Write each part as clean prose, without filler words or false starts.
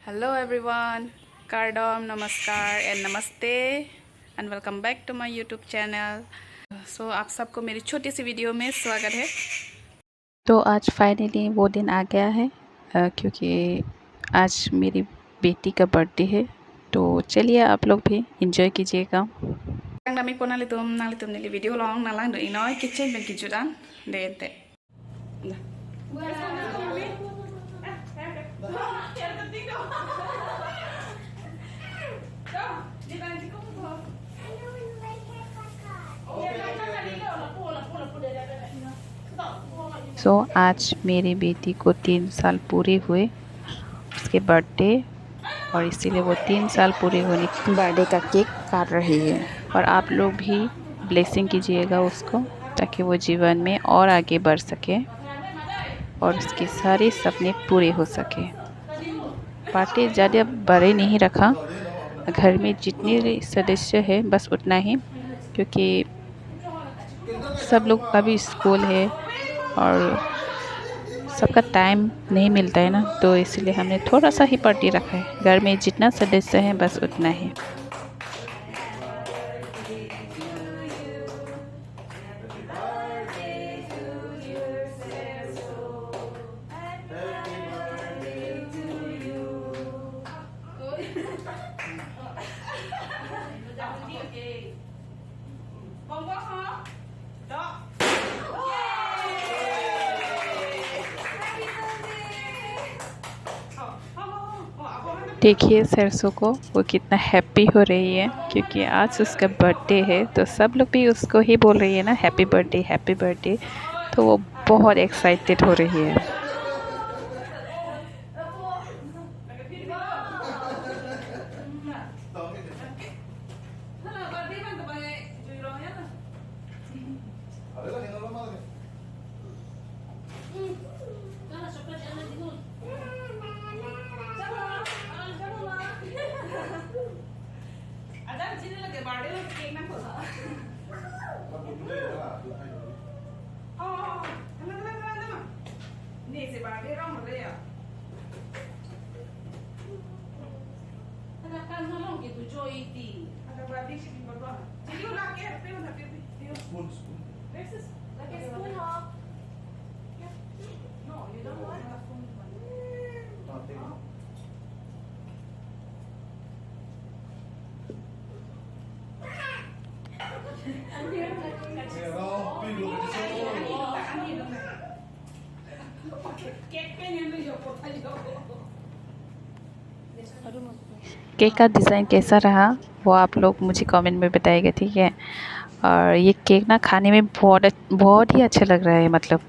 Hello everyone, Kardom, Namaskar and Namaste and welcome back to my YouTube channel. So आप सबको मेरी छोटी सी video में स्वागत है। तो आज फाइनली वो दिन आ गया है क्योंकि आज मेरी बेटी का बर्थडे है। तो चलिए आप लोग भी enjoy कीजिएगा। Kami ko nalitum nili video long nalang do inoy kitchen ben kijudan de ente. आज मेरी बेटी को 3 साल पूरे हुए उसके बर्थडे और इसीलिए वो 3 साल पूरे होने के बर्थडे का केक काट रही है। और आप लोग भी ब्लेसिंग कीजिएगा उसको ताकि वो जीवन में और आगे बढ़ सके और उसके सारे सपने पूरे हो सके। पार्टी ज़्यादा बड़े नहीं रखा, घर में जितने सदस्य हैं बस उतना ही, क्योंकि सब लोग का भी स्कूल है और सबका टाइम नहीं मिलता है ना, तो इसलिए हमने थोड़ा सा ही पार्टी रखा है। घर में जितना सदस्य हैं बस उतना ही। देखिए सरसों को वो कितना हैप्पी हो रही है क्योंकि आज उसका बर्थडे है, तो सब लोग भी उसको ही बोल रही है ना हैप्पी बर्थडे हैप्पी बर्थडे, तो वो बहुत एक्साइटेड हो रही है। केक का डिज़ाइन कैसा रहा वो आप लोग मुझे कमेंट में बताइएगा, ठीक है। और ये केक ना खाने में बहुत ही अच्छा लग रहा है, मतलब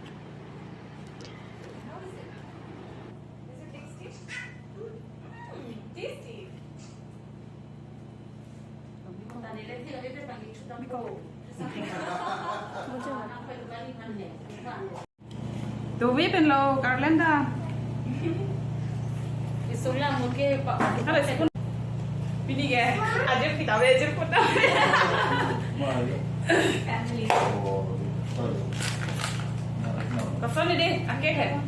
तो वे पेन लो कर लेंदा Pini ke? Aja kita aja pun dah. Kau ni deh, akeh kan?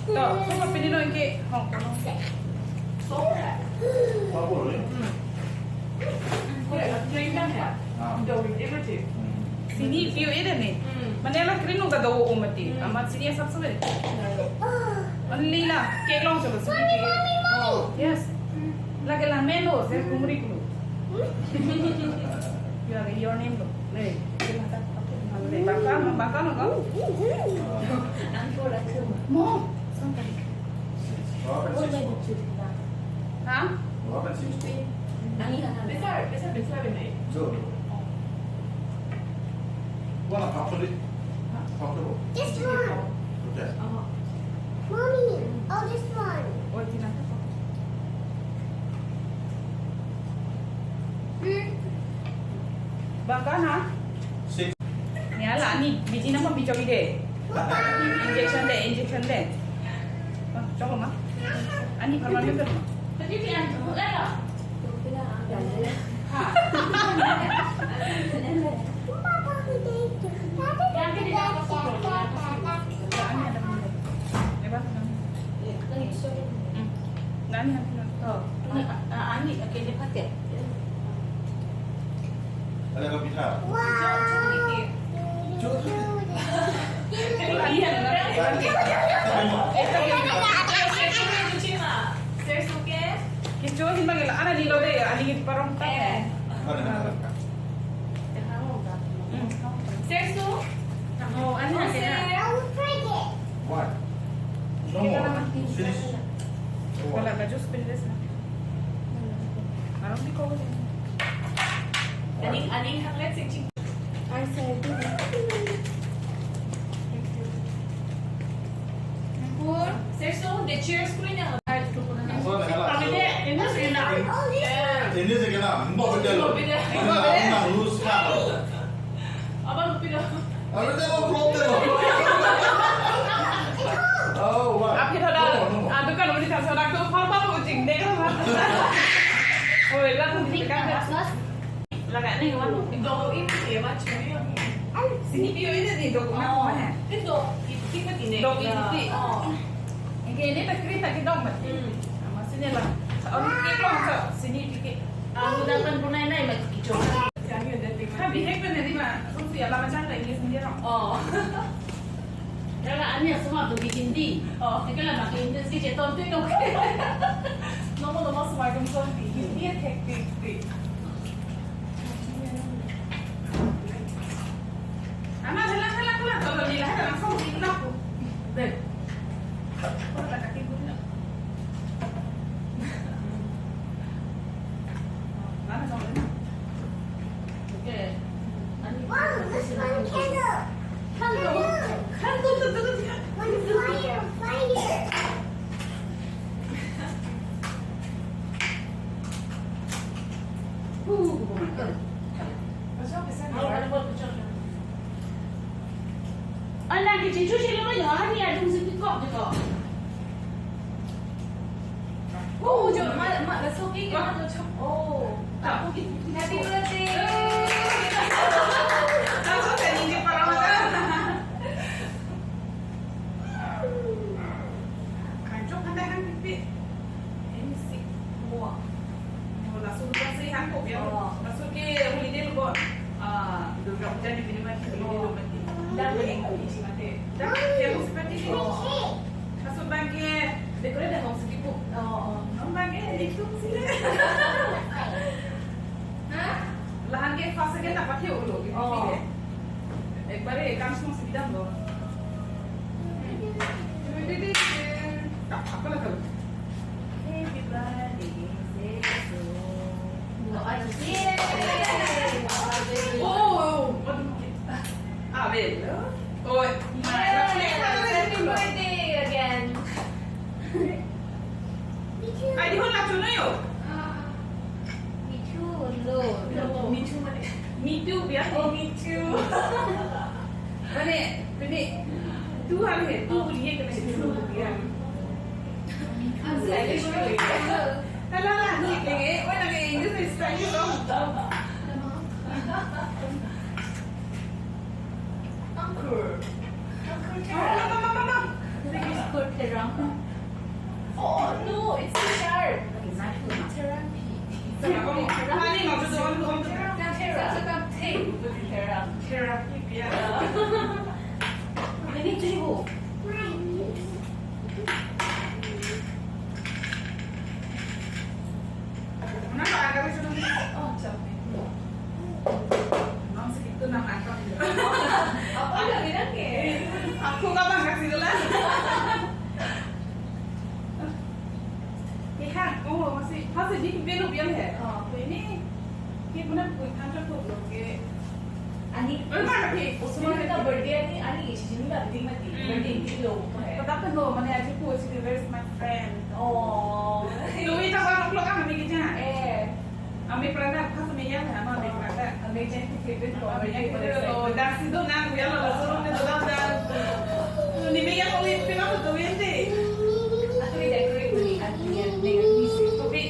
Tuh, kau pini no ke? Hong Kong. Apa ni? Sini view ini nih. Manila krino ka daw umati. Amat sini sab sabe. Only la cake long chalo sini. Oh, yes. Lagi la melo se kumri kulo. Your name lo. Le. Baka no ka? Mo. Hah? Besar ni. This one. Mommy, oh this one. Baka na? Ni ala ni biji nama bijo ide. Injection deh. Coba mah. Ani permanen tu. Tadi pian tu lah. 아니 아니 걔네 파테. Ada kopi tak? Wow. Kicho himbang ila ana dilo de ani parong ta. Ada. Serso. Oh, ani na kaya. I will break it. What? No more. Finish. Wala ka just pilis na. Parang di ko. Aning hanglet sing ching. I said Pur, serso de cheers ko niya. Ini sekarang, mbak betul. Mbak lulus kan? Abang pido. Ada tak problem? Oh, what? Api thoda. Adu kan udah tak sadak tu papa tu jing deh kan. Oh, lah tu dekat atas. Lagak ni kan. Do ini dia macam ni. Sini bio ini di do mana? Itu kita ini. Do ini. Oh. Ini tak cerita kita mat. Maksudnya lah. Orang kita orang sini dikit. Udah kan punai nai mak kicu. Jangan ada tiga. Tapi hektar ni mah. Rusi apa macam tak ini sendiri. Oh. Kalau ani semua tu bikin di. Oh, kalau nak ini sih ceton tu dong. Nomor semua macam tu. Ini hektik. Anak jalan. Kalau ni lah langsung tinggal aku. Deh. Kau tak kaki pun nak. Mana sama ni? Okay. wow, this one candle. Kan tu dia. One fire. Macam bisa. Mau ada buat macam mana? Anak kecil cuci lama ya, ni ada musik kok juga. Oh, jom mak masuk ni kan tu. Oh, tak pergi. Happy birthday. Langsung saya ni para macam. Kancok kan pipi. Ini sih. Wah. Oh, langsung kasi hangkop ya. Masuk ke holiday lu buat. Duga hujan di sini mati. Dan beli di sini. Dan dia mesti seperti ini. Masuk bangke. Dekorasi dah mau segitu. Oh. Bangke itu sih. Lahan ke fase ke tak pakai ulu gitu. Oh. Ekbare kan semua sebidang loh. Apa lah kalau? Happy birthday, Sesu. No, ada sih. Oh, Abel. Oh, Happy birthday again. ay di hon lacu na yo. Me too, lo. Me too mana? Me too biar. Oh, me too. Mana? Ini tu hal ni. Tu dia kena tu dia. Kalau lah ni lagi, mana lagi English style tu. Uncle. Mama. This is good therapy. Oh no, it's so sharp. Therapy. Hani maksud orang tu Therapy. therapy biar. Ini tu. Kenapa agak macam ni? Oh, capek. Memang segitu nak angkat. Apa ada bilang ke? Aku kapan kasih dulu? Kan, oh masih di belum biar ya. Oh, Ini benar kantor tu loh ke. Ani, Mana ni? semua kita birthday ni, ani sini lah di mati. Birthday ni lo. Tapi no, mana aja pun sih where's my friend. Oh. Lui tak kalau keluar kan ambil kerja. Ambil peranan pas meja lah, ambil peranan. Ambil jadi favorite ko. Ambil yang itu dah situ nang biar lo suruh ni sudah dah. Ni meja kau lihat kenapa tu ini? Aku ni decorate ni, aku dengan music. Tapi,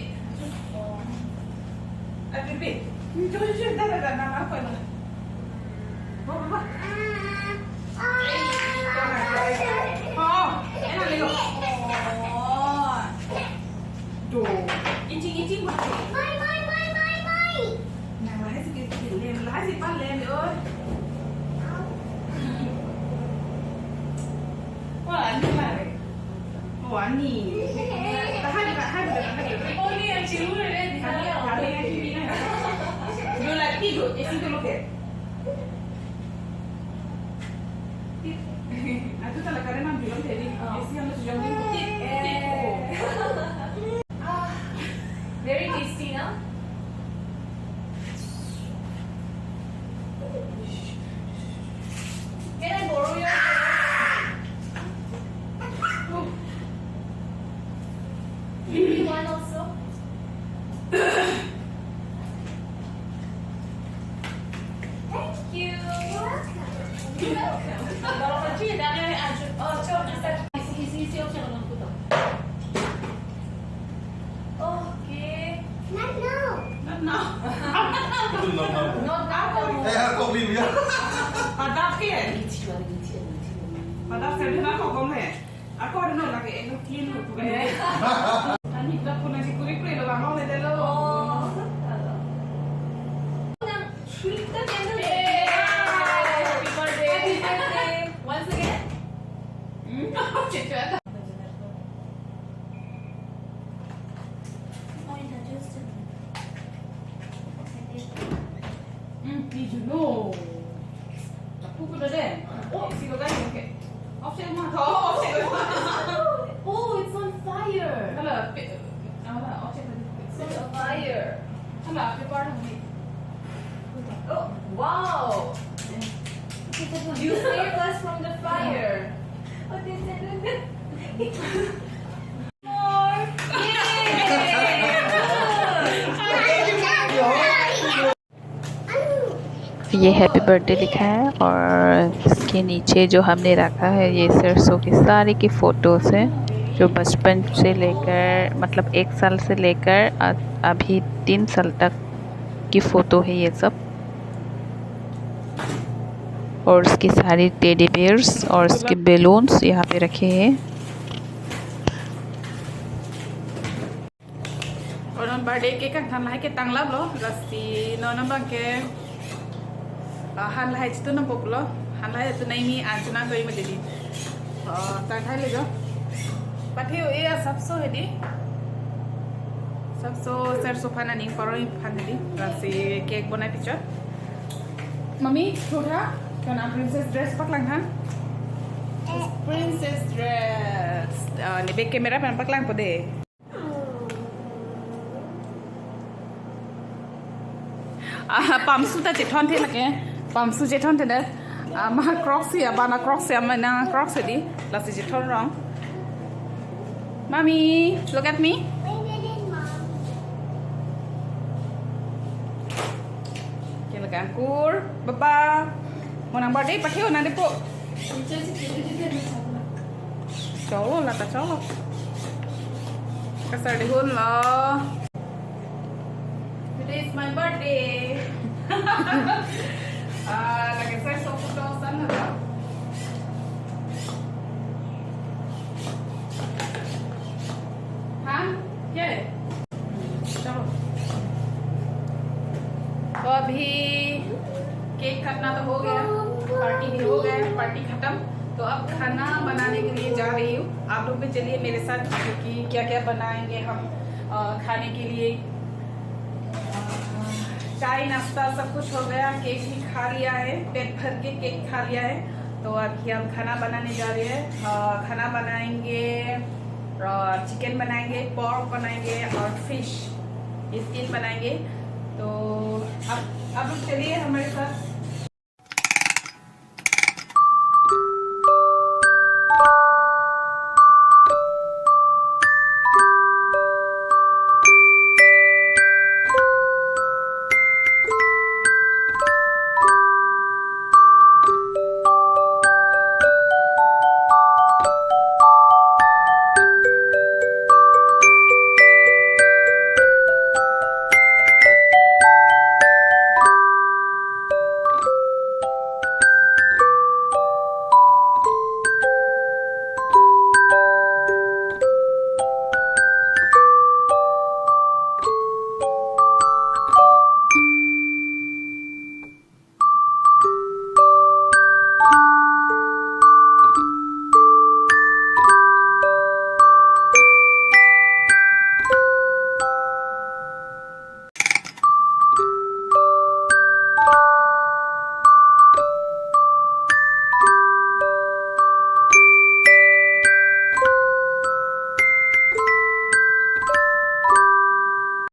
tapi, jujur dah nama apa ni? Apa? Oh, enak ni lo. Oh, Ani. Tahan juga, hai juga, hai juga. Oh ni yang cium ni dia di Kami sana. kami yang ini. Dulu lagi tu, isi dulu ke. Aku tak nak kadang bilang jadi, isi yang mesti jauh ni. Very tasty, no? Can I borrow your? You want also? Thank you. You're welcome. Kalau kecil dah ada aja. Oh, coba isi option orang tu. Okay. Not now. Not now. Not that one. Eh, kau beli ya? Padap ke? 一起吧，一起。 Padap saya nak kau kau ni. Aku ada nak lagi eno kian tu kan. Ani dah pun nasi kulit kulit dah bangun le dah lo. Treat the candle. Happy birthday. Happy birthday. Once again. Ni juno. Aku pun ada. Oh, si kau kan okey. Option mah kau. Option. Oh, it's on fire. Kalau apa option tadi. It's on fire. Kalau apa part ni. Oh, wow. You saved us from the fire. More. ये happy birthday लिखा है और इसके नीचे जो हमने रखा है ये सरसों की सारी की फ़ोटोज़ हैं जो बचपन से लेकर मतलब 1 साल से लेकर अभी 3 साल तक की फ़ोटो है ये सब और उसकी सारी टेडी बेयर्स और उसके बैलून्स यहाँ पे रखे हैं और नॉन बर्थडे के का खाना है के तंगला लो रस्सी नॉन बंग के han lai chitu na populo han lai tu nai ni anjuna koi me dedi ta khai le jo pathiu e sabso hedi sabso sarso phana ni paroi phan hedi rasi cake bonai picha mami thoda kana princess dress paklang han princess dress ni be camera pan paklang pode pamsu ta chithon the lake pamsu chithon the ma crocs ya bana crocs ya ma na crocs di lasi chithon wrong mommy look at me kila kan kur baba monang birthday pakhio na depo cholo la ta cholo kasar de hon la Today is my birthday. lagi saya foto sana dah. हाँ क्या है चलो तो अभी cake काटना तो हो गया पार्टी भी हो गया पार्टी खत्म तो अब खाना बनाने के लिए जा रही हूँ आप लोग भी चलिए मेरे साथ क्योंकि क्या क्या बनाएंगे हम खाने के लिए चाय नाश्ता सब कुछ हो गया केक भी खा लिया है पेट भर के केक खा लिया है तो अभी हम खाना बनाने जा रहे हैं खाना बनाएंगे और चिकन बनाएंगे पोर्क बनाएंगे और फिश ये 3 बनाएंगे तो अब चलिए हमारे साथ